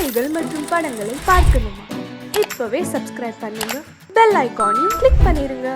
செய்திகள் மற்றும் படங்களை பார்க்கணுமா? இப்பவே சப்ஸ்கிரைப் பண்ணுங்க, பெல் ஐகானையும் கிளிக் பண்ணிருங்க.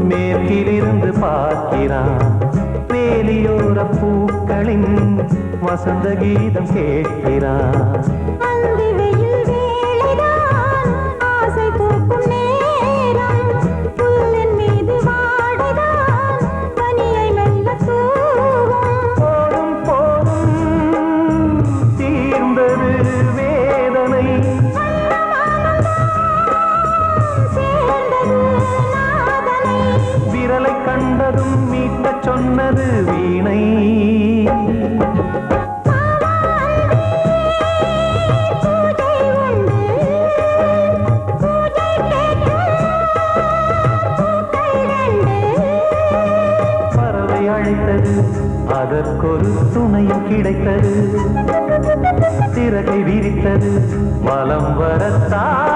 மேற்கிலிருந்து பார்க்கிறான், வேலியோர பூக்களின் வசந்த கீதம் கேட்கிறான். கண்டதும் மீட்ட சொன்னது வீணை. பறவை அழைத்தது, அதற்கொரு துணையும் கிடைத்தது. சிறகை விரித்தது, வலம் வரத்தான்.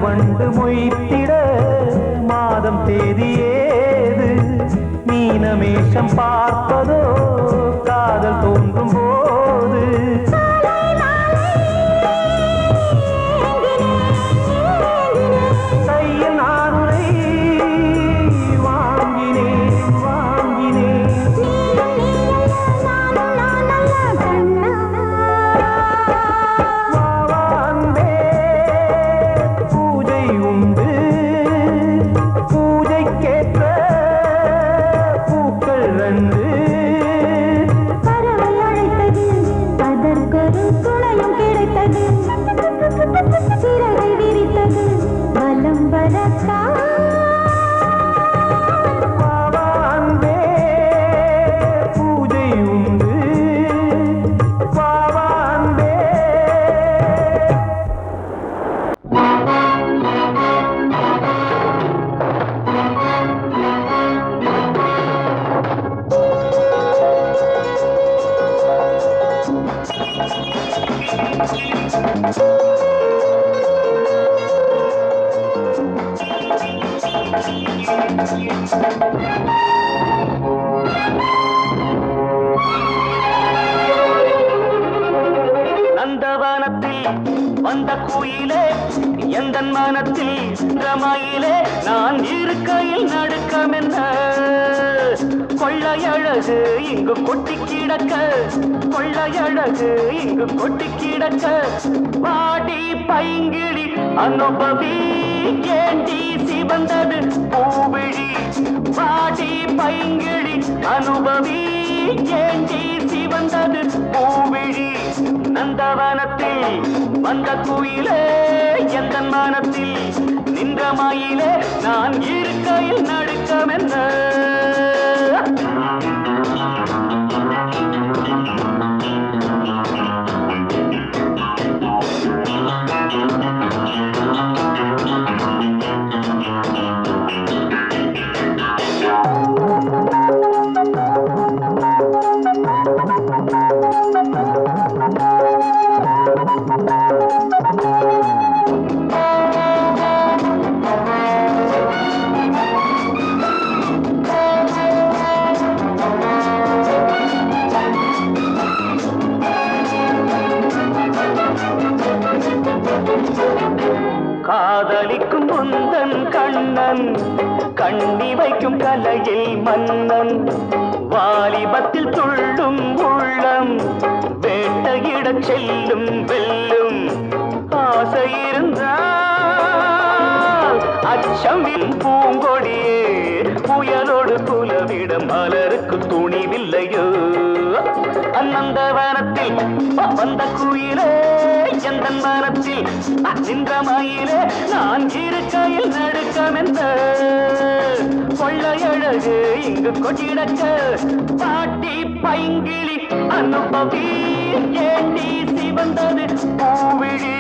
வண்டு மொய்த்திட மாதம் தேதியேது, மீனமேஷம் பார்ப்பதோ காதல் தோன்றும் போது. கையில் நானுரை வாங்கினேன் வாங்கினேன். குயிலே எந்த மனத்தில் ரமாயிலே நான் இருக்கையில் நடுக்கம் என்ன கொள்ளையழகு இங்கு கொட்டி கிடக்க கொள்ளையழகு இங்கு கொட்டி கிடக்க வாடி பைங்கிழி அனுபவி ஏண்டி சிவந்தது பூவிழி வாடி பைங்கிழி அனுபவி ஏண்டி சிவந்தது பூவிழி நந்தவனத்தில் வந்த குயிலே எந்த மனத்தில் நின்ற மயிலே நான் இருக்கையில் நடுக்கம் என்ன காதலிக்கும் முந்தன் கண்ணன் கண்ணி வைக்கும் கலையில் மன்னன் வாலிபத்தில் துள்ளும் உள்ளம் வேட்டையிடச் செல்லும் வெல்லும் ஆசை இருந்தால் அச்சமின் பூங்கொடியே புயலோடு புலவிடம் மலருக்கு துணிவில்லையோ அநந்தவனத்தில் வந்த குயிலே எந்த மனத்தில் நின்ற மயிலே நான் இருக்கையில் நடுக்கம் என்ற கொள்ளையழகு இங்கு கொட்டிடக்க பாட்டி பைங்கிழி அனுபவி ஏண்டி சிவந்தது பூவிழி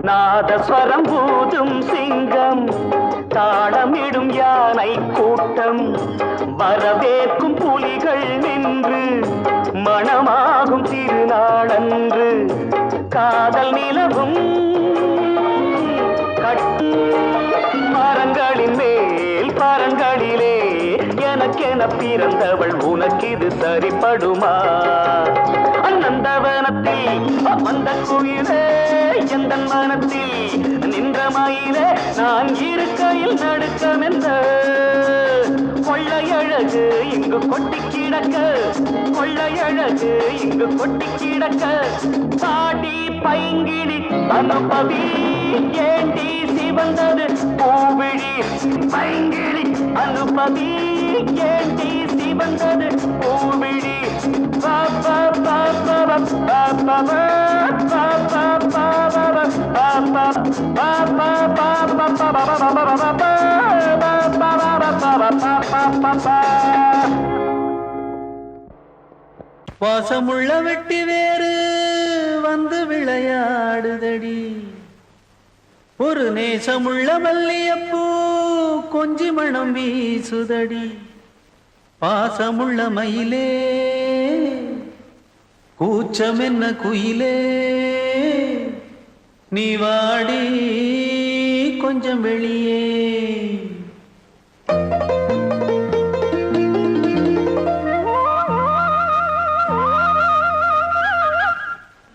நாதஸ்வரம் பூதும் சிங்கம் தாளமிடும் யானை கூட்டம் வரவேற்கும் புலிகள் நின்று மணமாகும் திருநாளன்று காதல் நிலவும் மரங்களின் மேல் பரங்களிலே எனக்கென பிறந்தவள் உனக்கு இது சரிப்படுமா அநந்தவனத்தில் வந்த குயிலே எந்த மனத்தில் நின்ற மயிலே நான் இருக்கையில் நடுக்கம் என்ற கொள்ளையழகு இங்கு கொட்டி கிடக்க கொள்ளையழகு இங்கு கொட்டி கிடக்க பாடி பைங்கிழி அனுபவி ஏண்டி சிவந்தது பூவிழி பைங்கிழி அனுபவி ஏண்டி சிவந்தது பூவிழி வாசமுள்ள வெட்டி வேறு வந்து விளையாடுதடி ஒரு நேசமுள்ள மல்லியப்பூ கொஞ்சி மணம் வீசுதடி பாசமுள்ள மயிலே கூச்சம் என்ன குயிலே நீ வாடி கொஞ்சம் வெளியே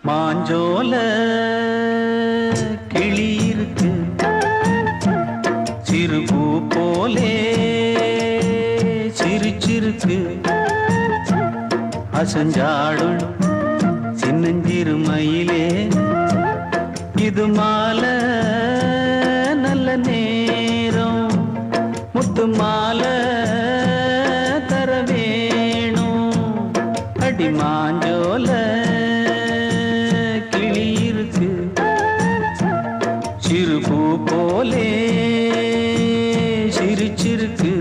மாஞ்சோல கிளி இருக்கு சிறுபூ போலே சிரிச்சிருக்கு அசஞ்சாடும் சின்னஞ்சிறு மயிலே இது மாலை நல்ல நேரம் முத்து மாலை தர வேணும் அடி மாஞ்சோல கிளி இருக்கு சிறுபூ போலே சிரிச்சிருக்கு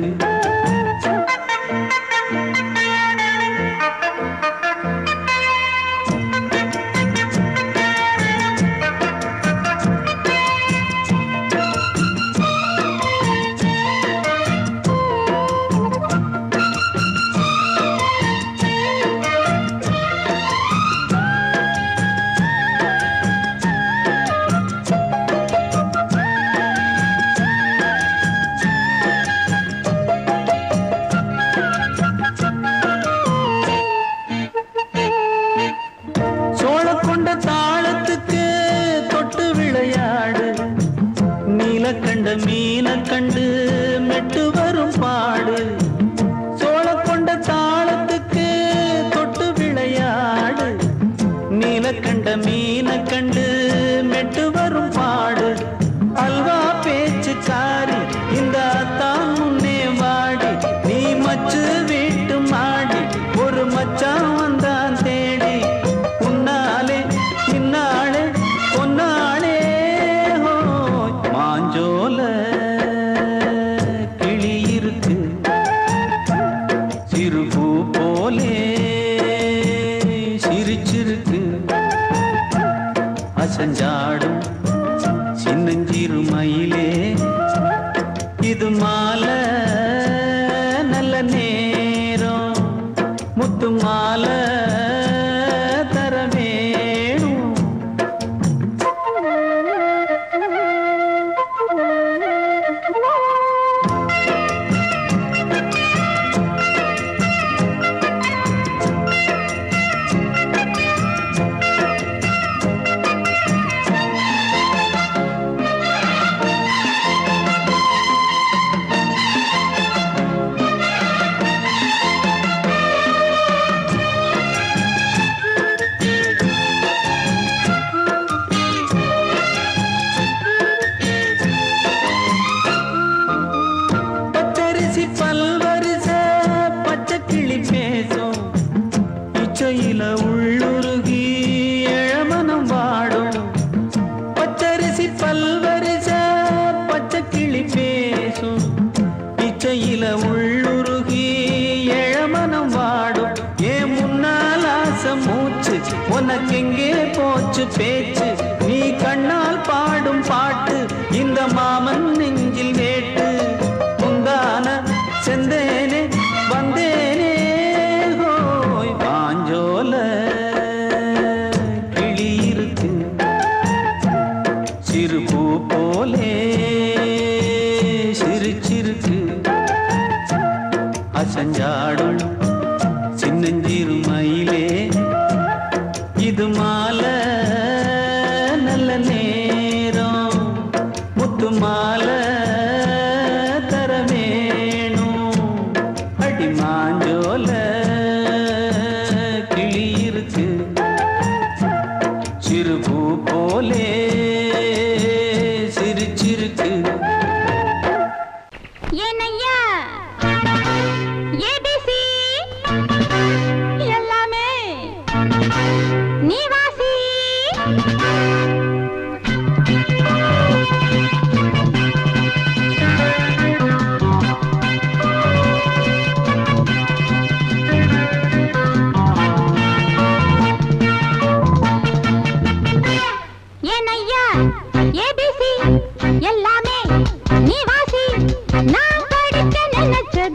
அசஞ்சாடும் சின்னஞ்சிறு மயிலே இது மாலை நல்ல நேரம் முத்து மாலை தர வேணும் பச்சரிசி பல்வரிச பச்சை கிளி பேசும் இச்சையில உள்ளுருகி இளமனம் வாடும் பச்சரிசி பல்வரிச பச்சை கிளி பேசும் இச்சையில உள்ளுருகி இளமனம் வாடும் ஏன் முன்னால் ஆசை மூச்சு உனக்கெங்கே போச்சு பேச்சு நீ கண்ணால் பாடும் பாட்டு இந்த மாமன் நெஞ்சில் வேட்டு முந்தான செந்தேனே வந்தேனே ஹோய் பாஞ்சோல கிளி இருக்கு சிறு பூ போலே சிரிச்சிருக்கு அசஞ்சாடும் சின்னஞ்சிறு மயிலே இது மாலை நல்ல நேரம் முத்து மாலை தர வேணும் அடி மாஞ்சோல கிளி இருக்கு சிறு பூ போலே சிரிச்சிருக்கு ஏனையா ஏபிசி எல்லாமே நீ வாசி ஏனையா ஏபிசி எல்லாமே நீ வாசி நான் படிக்க நினைச்சது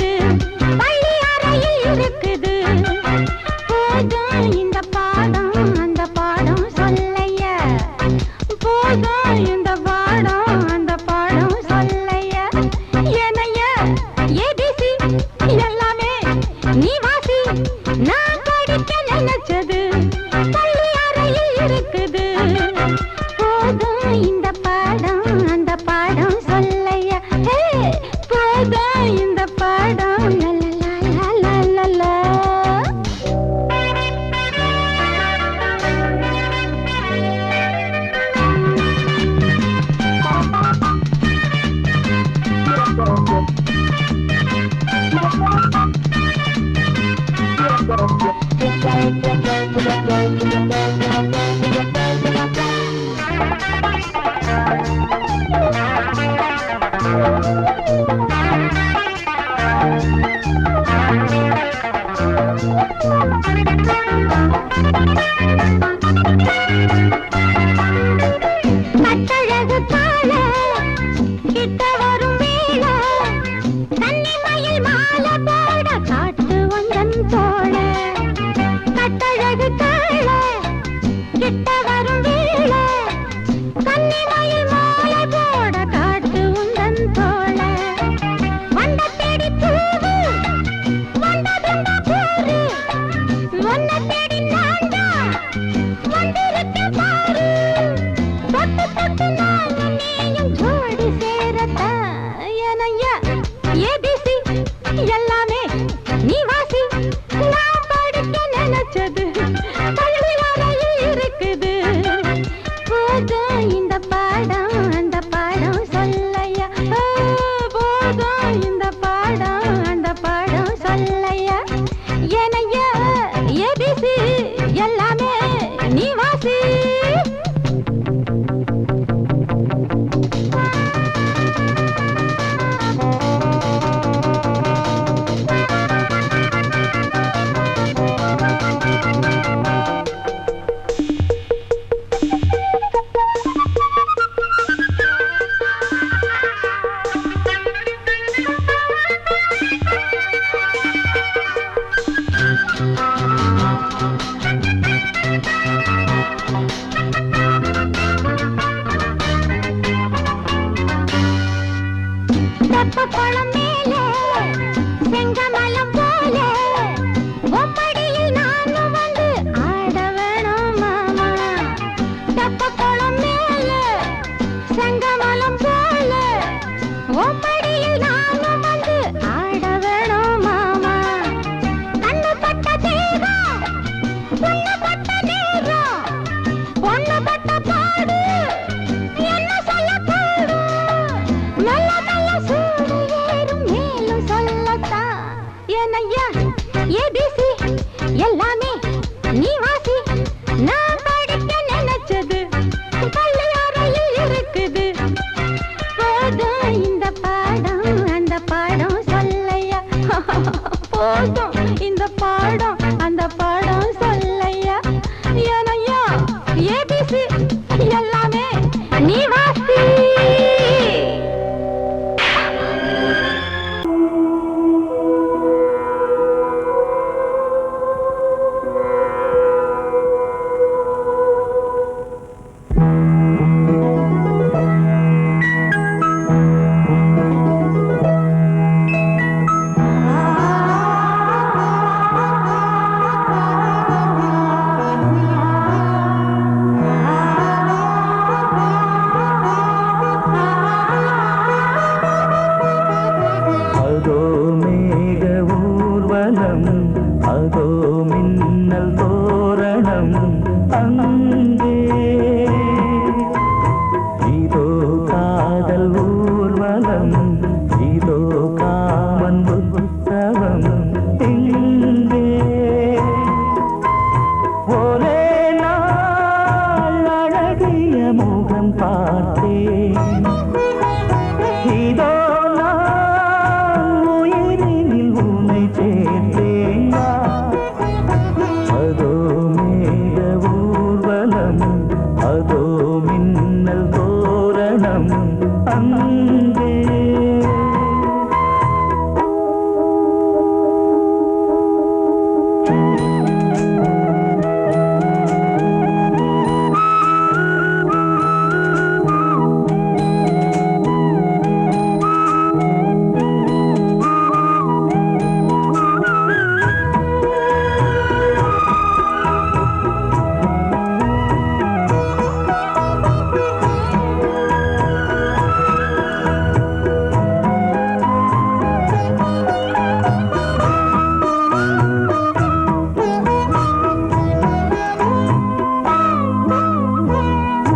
பக்கம் மேலே செங்கமலம் போல ஒப்படியில் நானும் வந்து ஆட வேணும் மாமா. தப்பக்குளம் மேலே செங்கமலம் போல ஒப்படியில் நானும் வந்து ஆட வேணும் மாமா. கண்ணு பட்ட தேகம் பொண்ணு பட்ட நேரம் பொண்ணு பட்ட பாடு என்ன சொல்ல கூடு. மெல்ல மெல்ல சூடு ஏறும் மேலும் சொல்லத்தான். ஏனையா ஏபிசி எல்லாமே நீ வாசி. நான் படிக்க நினைச்சது பள்ளியறையில் இருக்குது. போதும் இந்த பாடம் அந்த பாடம் சொல்லையா. போதும் இந்த பாடம் அந்த பாடம் சொல்லையா. ஏனையா ஏபிசி எல்லாமே நீ வாசி. அதோ மேக ஊர்வலம் அதோ மின்னல் தோரணம் அங்கே இதோ காதல் ஊர்வலம் இதோ காமன் உற்சவம் இங்கே. ஒரே நாள் அழகிய முகம் பார்த்தேன். இதோ நான் உயிரினில் உன்னை சேர்த்தேன். அதோ மேக ஊர்வலம் அதோ மின்னல் தோரணம் அங்கே.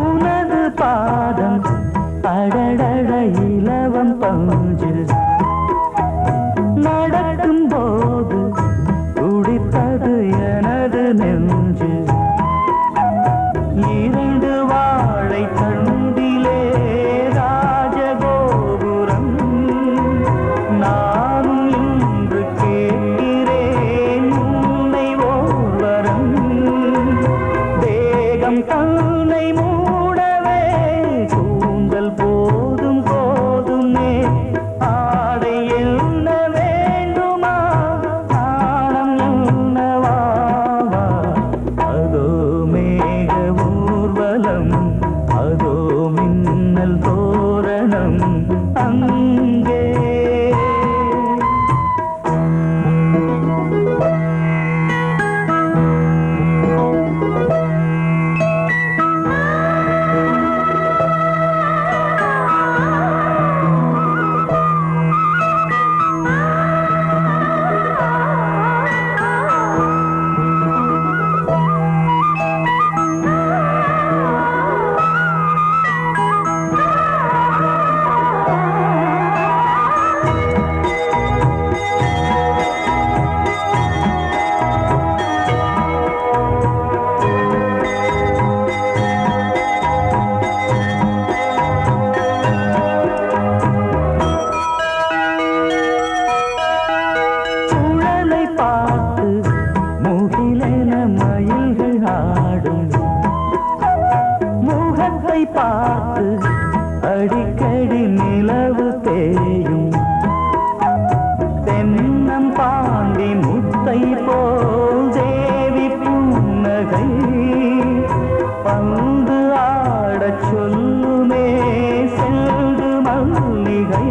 உனது பாதம் அடடட இலவம் பஞ்சு நடக்கும் போது துடித்தது எனது நெஞ்சு. இரண்டு வாழை தண்டிலே ராஜகோபுரம் நானும் இன்று கேட்கிறேன் உன்னை ஓர்வரம். தேகம் தன்னை மூடவே கூந்தல் போதும் போதுமே ஆடை என்ன வேண்டுமா ஆடம் என்னவா. அதோ மேக ஊர்வலம் அதோ மின்னல் தோரணம் அங்கே. பார்த்து அடிக்கடி நிலவு தேயும் தென்னம் பாண்டி முத்தை போல் தேவி புன்னகை பந்து ஆடச் சொல்லுமே செல்து மல்லிகை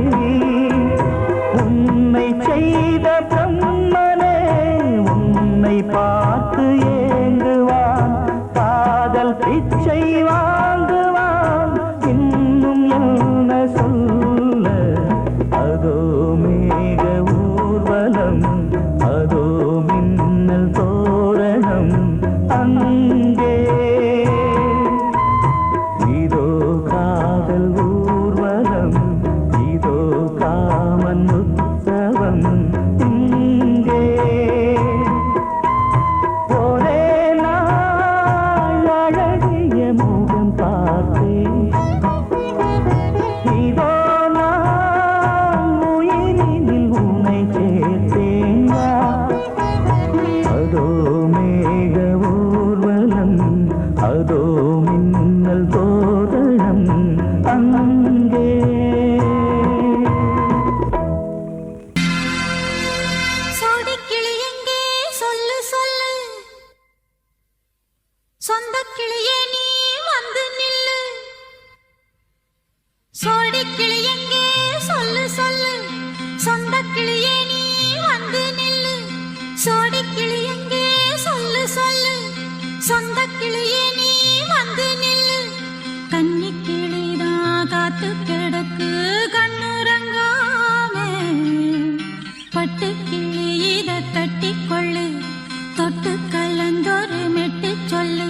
கிளியே நீ வந்து நில்லு கன்னி கிளிதான் காத்து கிடக்கு கண்ணுறங்காமே பட்டு கிளி இத கட்டி கொள்ளு தொட்டு கலந்தொரு மெட்டு சொல்லு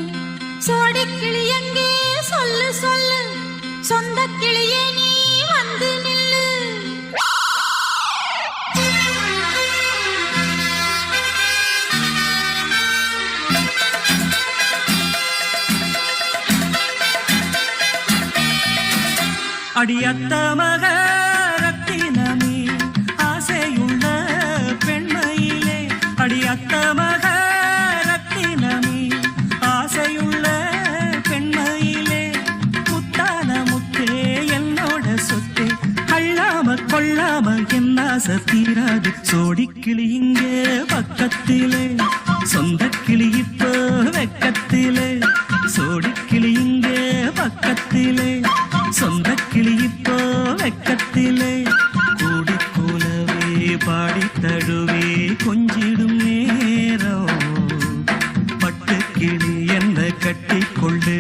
சோடி கிளி எங்கே சொல்லு சொல்லு சொந்த கிளியே நீ வந்து நில்லு அடியத்த மக ரத்தினமே ஆசையுள்ள பெண்மையிலே அடியத்த மக ரத்தினமே ஆசையுள்ள பெண்மையிலே முத்தான முத்தே என்னோட சொத்து அள்ளாம கொள்ளாம என்ன தீராது சோடிக்கிளி இங்கே பக்கத்திலே சொந்த கிளி இப்போ வெக்கத்திலே சோடிக்கிளி இங்கே பக்கத்திலே சொந்த கிளி இப்போ வெக்கத்திலே கூடி கூலவே பாடி தழுவே கொஞ்சிடும் நேரம் பட்டு கிளி என்ன கட்டி கொள்ளு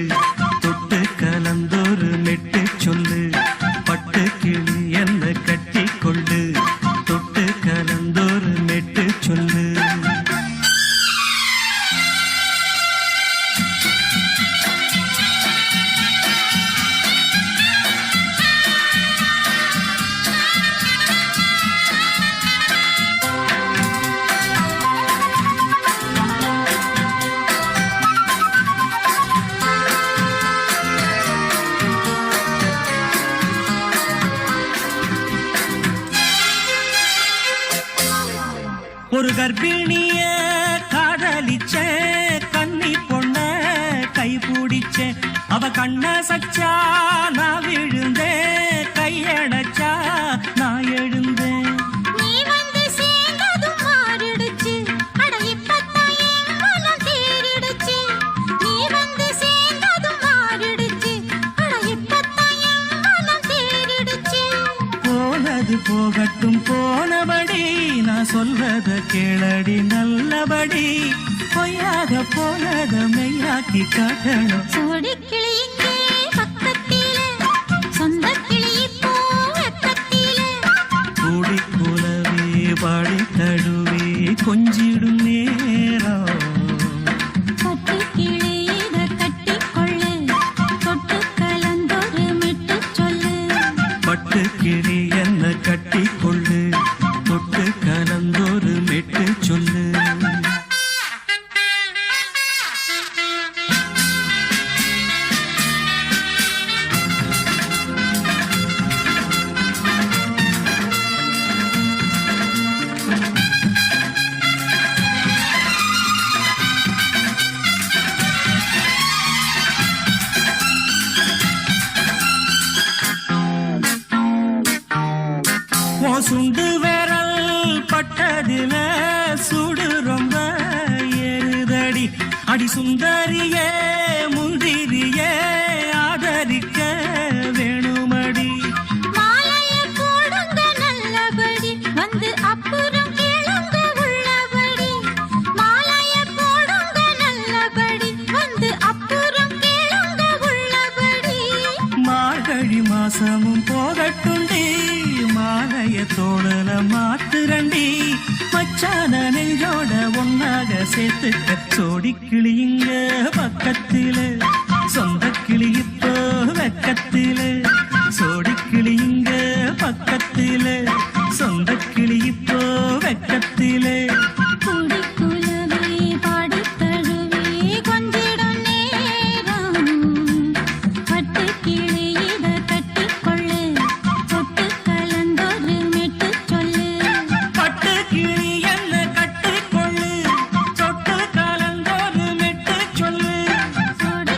தொட்டு கலந்தொரு மெட்டு சொல்லு பட்டு கிளி என்ன கட்டி கொள்ளு தொட்டு கலந்தொரு மெட்டு சொல்லு ஒரு கர்ப்பிணிய காதலிச்ச கன்னி பொண்ண கை பிடிச்ச அவ கண்ண சச்சா நான் விழுந்தேன் கையடைச்சா நான் எழுந்தேன் நீ வந்து சேர்ந்ததும் மாறிடுச்சு அட இப்பத்தான் என் மனம் தேறிடுச்சு நீ வந்து சேர்ந்ததும் மாறிடுச்சு அட இப்பத்தான் என் மனம் தேறிடுச்சு போனது போகட்டும் போனபடி நான் சொல்றத கேளடி நல்லபடி பொய்யாக போனத மெய்யாக்கி காட்டணும் சோடி கிளி இங்கே பக்கத்திலே சொந்த கிளி இப்போ வெக்கத்திலே கூடி கூலவே பாடி தழுவே கொஞ்சிடும் நேரம் பட்டு கிளி இத கட்டி கொள்ளு தொட்டு கலந்தொரு மெட்டு சொல்லு பட்டு கிளி என்ன கட்டி கொள்ளு தொட்டு கலந்தொரு மெட்டு சொல்லு சுண்டு விரல் பட்டதில சுடு ரொம்ப ஏறுதடி அடி சுந்தரியே முந்திரியே ஆதரிக்க வேணுமடி மாலைய போடுங்க நல்லபடி வந்து அப்புறம் கேளுங்க உள்ளபடி மாலைய போடுங்க நல்லபடி வந்து அப்புறம் கேளுங்க உள்ளபடி மார்கழி மாசமும் போகட்டுண்டி மாலைய தோழல மாத்துரண்டி மச்சான நெஞ்சோட ஒன்னாக சேர்த்துக்க சோடி கிளி இங்க பக்கத்திலே சொந்த கிளி இப்போ வெக்கத்திலே சோடி கிளி இங்க பக்கத்திலே சொந்த கிளி இப்போ வெக்கத்திலே கூடி குலவே பாடி தழுவே கொஞ்சிடும் நேரம் பட்டு கிளி இத கட்டி கொள்ளு தொட்டு கலந்தொரு மெட்டு சொல்லு பட்டு கிளி என்ன கட்டி கொள்ளு தொட்டு கலந்தொரு மெட்டு சொல்லு சோடி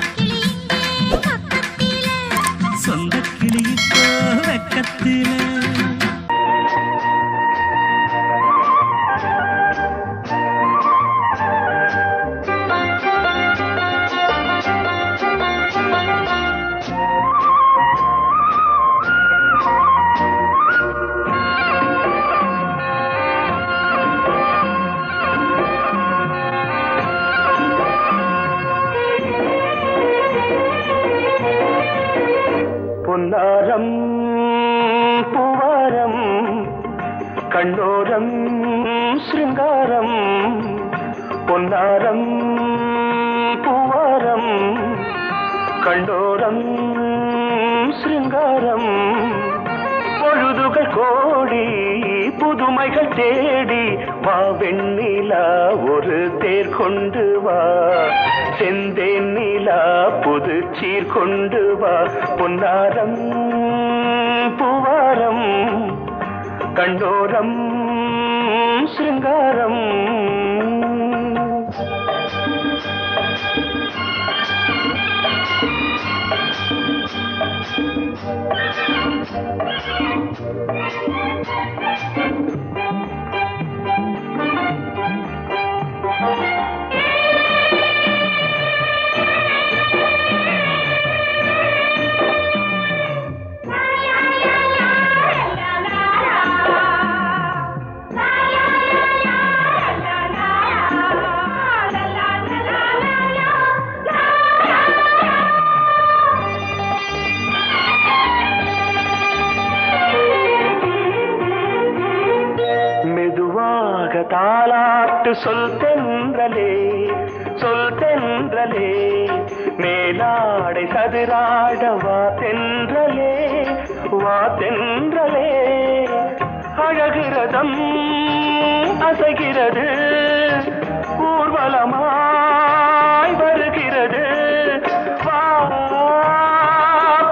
சிருங்காரம் பொன்னாரம் பூவாரம் கண்டோரம் சிருங்காரம் பொழுதுகள் கோடி புதுமைகள் தேடி வா வெண்ணிலா ஒரு தேர் கொண்டு வா செந்தேன் நிலா புது சீர் கொண்டு வா பொன்னாரம் பூவாரம் கண்டோரம் சிருங்காரம் தாலாட்டு சொல் தென்றலே மேலாடை சதுராட வா தென்றலே அழகிறதம் அசைகிறது ஊர்வலமாய் வருகிறது வா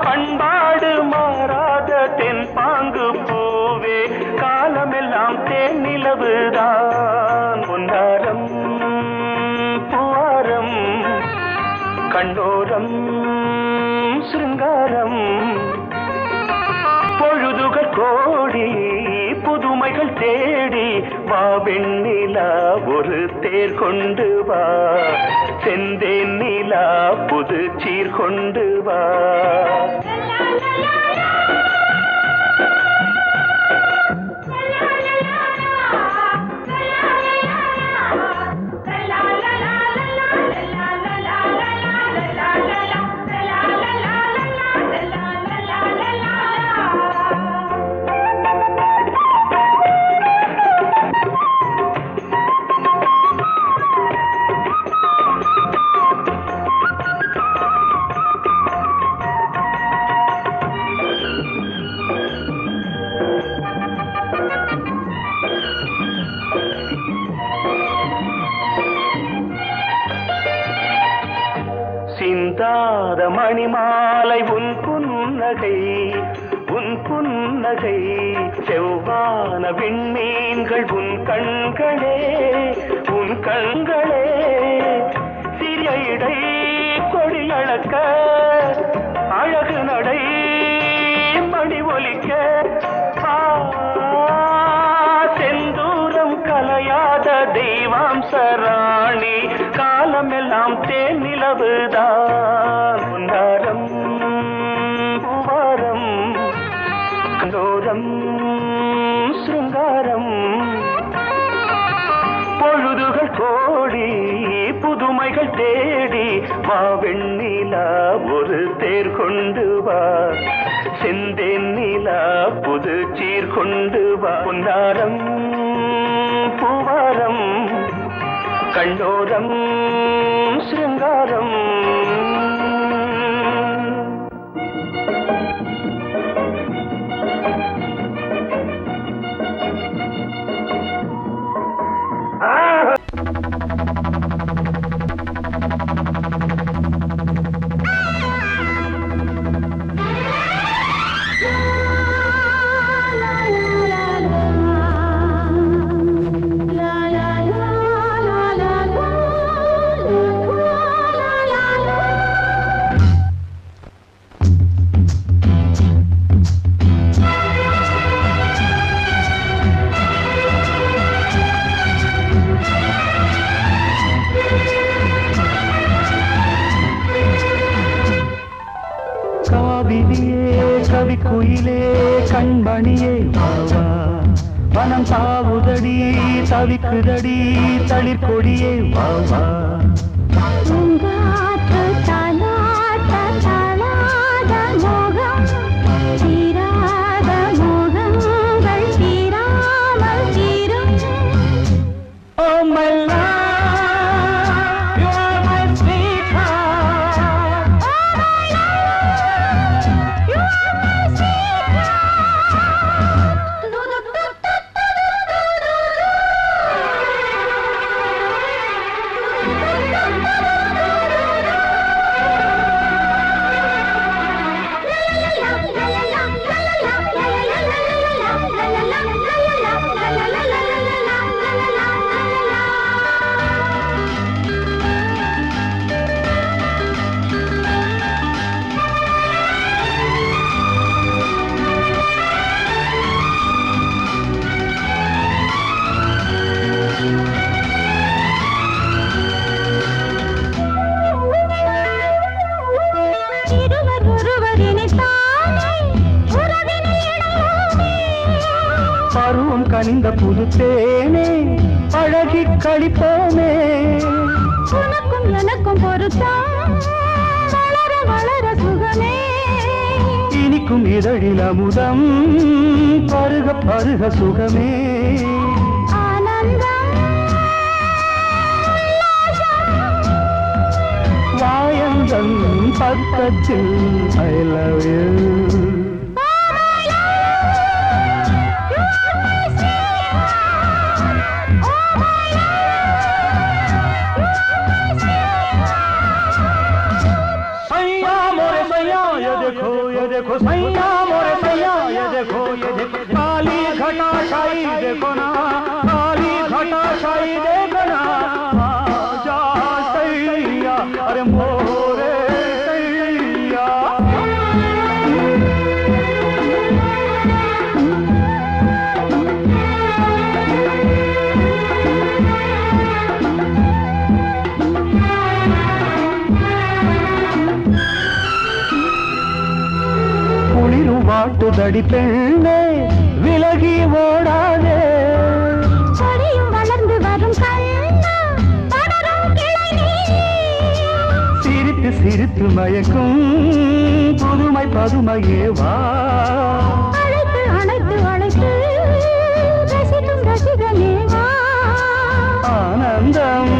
பண்பாடு மாறாத தென் பாங்கு பூவே காலமெல்லாம் தேன் நிலவுதான் பொன்னாரம் பூவாரம் கண்டோரம் சிருங்காரம் பொழுதுகள் கோடி புதுமைகள் தேடி வா வெண்ணிலா ஒரு தேர் கொண்டு வா செந்தேன் நிலா புது சீர் கொண்டு வா சிந்தாத மணிமாலை உன் புன்னகை செவ்வான விண்மீன்கள் உன் கண்களே சிறிய இடை கொடியளக்க அழகு நடை மணி ஒலிக்க செந்தூரம் கலையாத தெய்வாம்சராணி காலமெல்லாம் தேன் நிலவுதான் பொன்னாரம் பூவாரம் கண்டோரம் சிருங்காரம் பொழுதுகள் கோடி புதுமைகள் தேடி வா வெண்ணிலா ஒரு தேர் கொண்டு வா செந்தேன் நிலா புது சீர் கொண்டு வா பொன்னாரம் பூவாரம் கண்டோரம் சிருங்காரம் கவிக்குயிலே கண்மணியே வாவா வனம் தாவுதடி தவிக்குதடி தளிர் கொடியே வாவா தீராத மோகங்கள் தீராமல் தீரும் கனிந்த புது தேனே அழகி கழிப்போமே உனக்கும் எனக்கும் பொருத்தம் வளர வளர சுகமே இனிக்கும் இதழில் அமுதம் பருக பருக சுகமே ஆனந்தம் வாயந்தன் பக்கத்தில் I love you देखो सैया मोरे सैया ये देखो काली घटा शाही देखो ना काली घटा शाही देखो ना आजा सैया अरे मोरे सैया வாட்டுதடி பெண்ணே விலகி ஓடாதே கொடியும் வளர்ந்து வரும் கண்ணா படரும் கிளை நீ சிரித்து சிரித்து மயக்கும் புதுமை பதுமையே வா அழைத்து அழைத்து அழைத்து ரசிக்கும் ரசிகனே வா ஆனந்தம்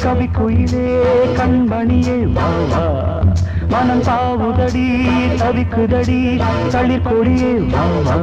கவி குயிலே கண்மணியே வாவா மனம் தாவுதடி தவிக்குதடி தளிர் கொடியே வாவா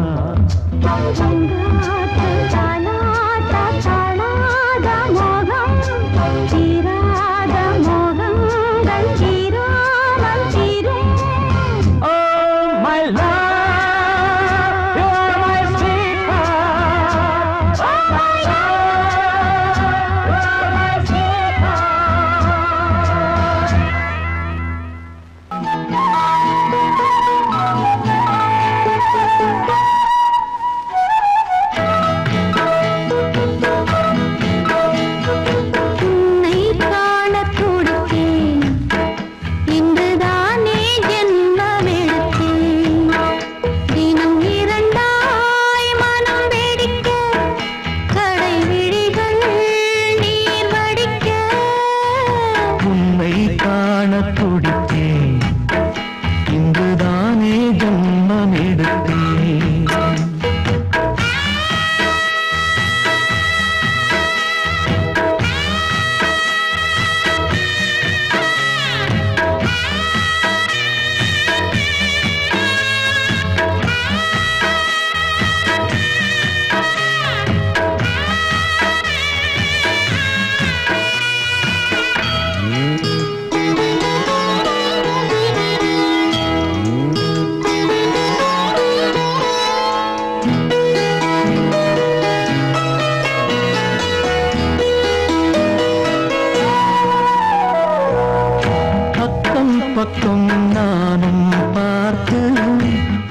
பக்கம் நானும் பார்த்து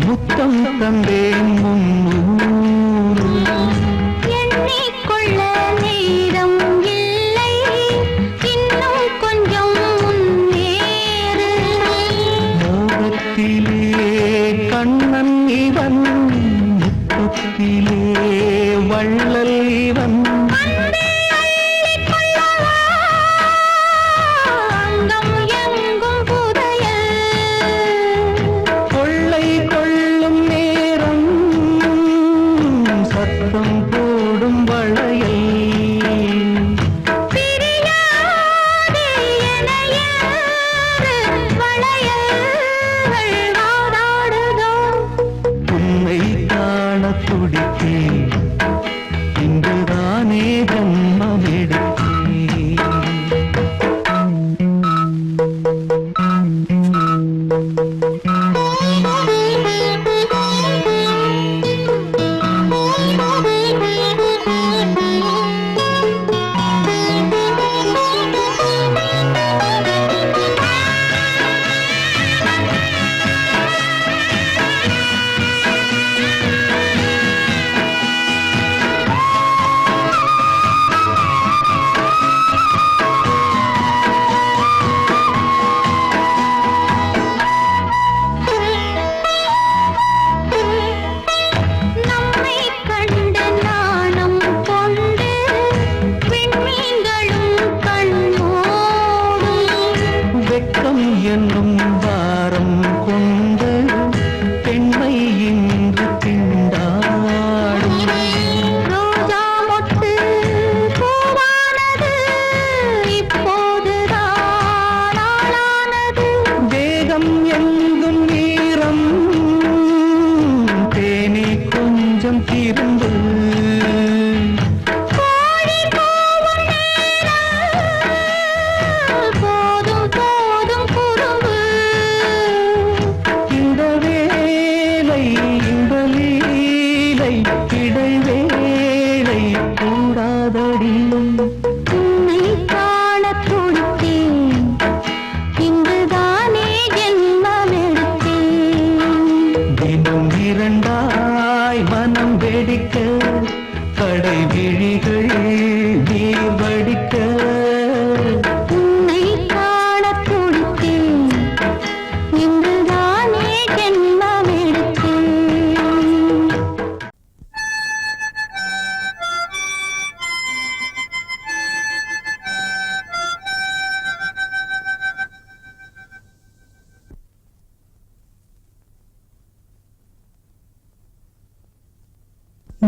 முத்தம் தந்தேன் முன்னூறு எண்ணிக்கொள்ள நேரம் இல்லை இன்னும் கொஞ்சம் முன்னேறு மோகத்திலே கண்ணன் இவன் முத்தத்திலே வள்ளல் இவன் துடித்தே இங்குதானே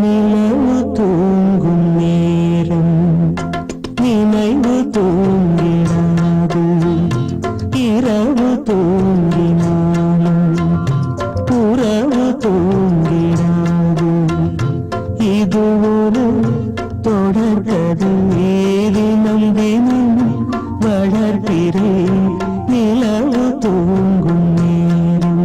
நிலவு தூங்கும் நேரம் நினைவு தூங்கிடாது இரவு தூங்கினாலும் உறவு தூங்கிடாது இது ஒரு தொடர்கதை தினம் தினம் வளர்கிறேன் நிலவு தூங்கும் நேரம்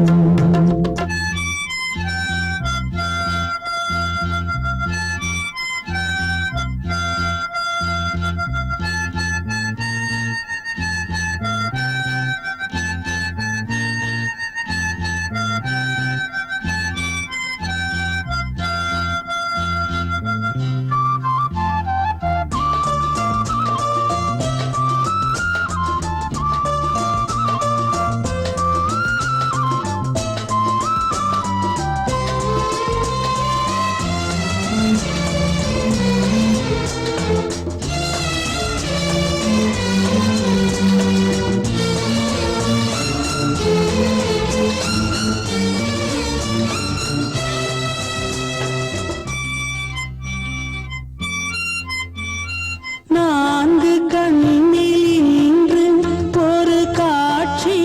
நான்கு கண்ணில் இன்று ஒரு காட்சியானதே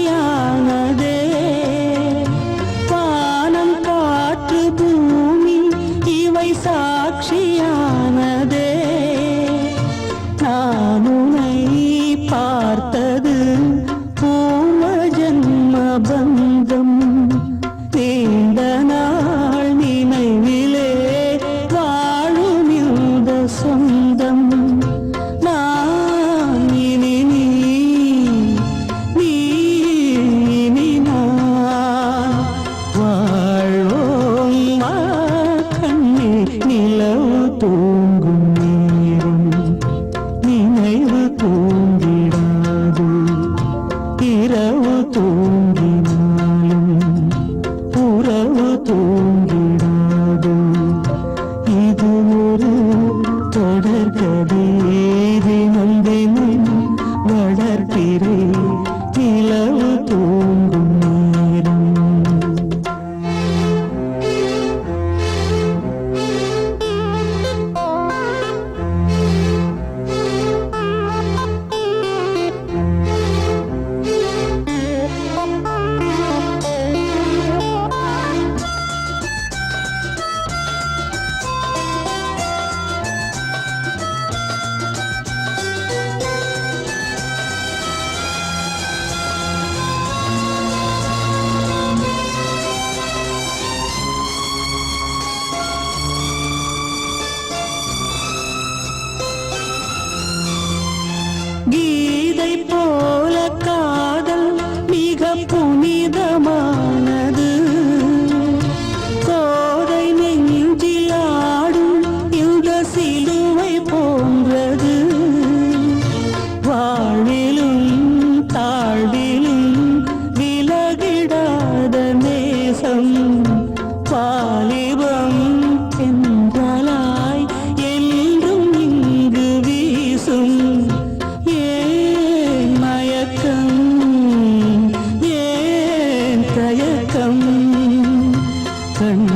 வானம் காற்று பூமி இவை சாட்சியானதே நான் உன்னை பார்த்தது பூர்வ ஜன்ம பந்தம் நீண்ட நாள் நினைவிலே வாழும் இந்த சொந்தம் நான் இனி நீ இனி நான் வாழ்வோம் வா கண்ணே நிலவு தூங்கும் நேரம் நினைவு தூங்கிடாது இரவு தூங்கினாலும் உறவு தூங்கிடாது இது ஒரு தொடர்கதை தினம் தினம் வளர்க்கிறேன் நிலவு தூங்கும் நேரம் கீதை போல காதல் மிக புனிதமானது கோதை நெஞ்சில் ஆடும் இந்த சிலுவை போன்றது வாழ்விலும் தாழ்விலும் விலகிடாத நேசம் வாலிபம் என்றலாய் என்றும் இங்கு வீசும் ஏன் மயக்கம் ஏன் தயக்கம் கண்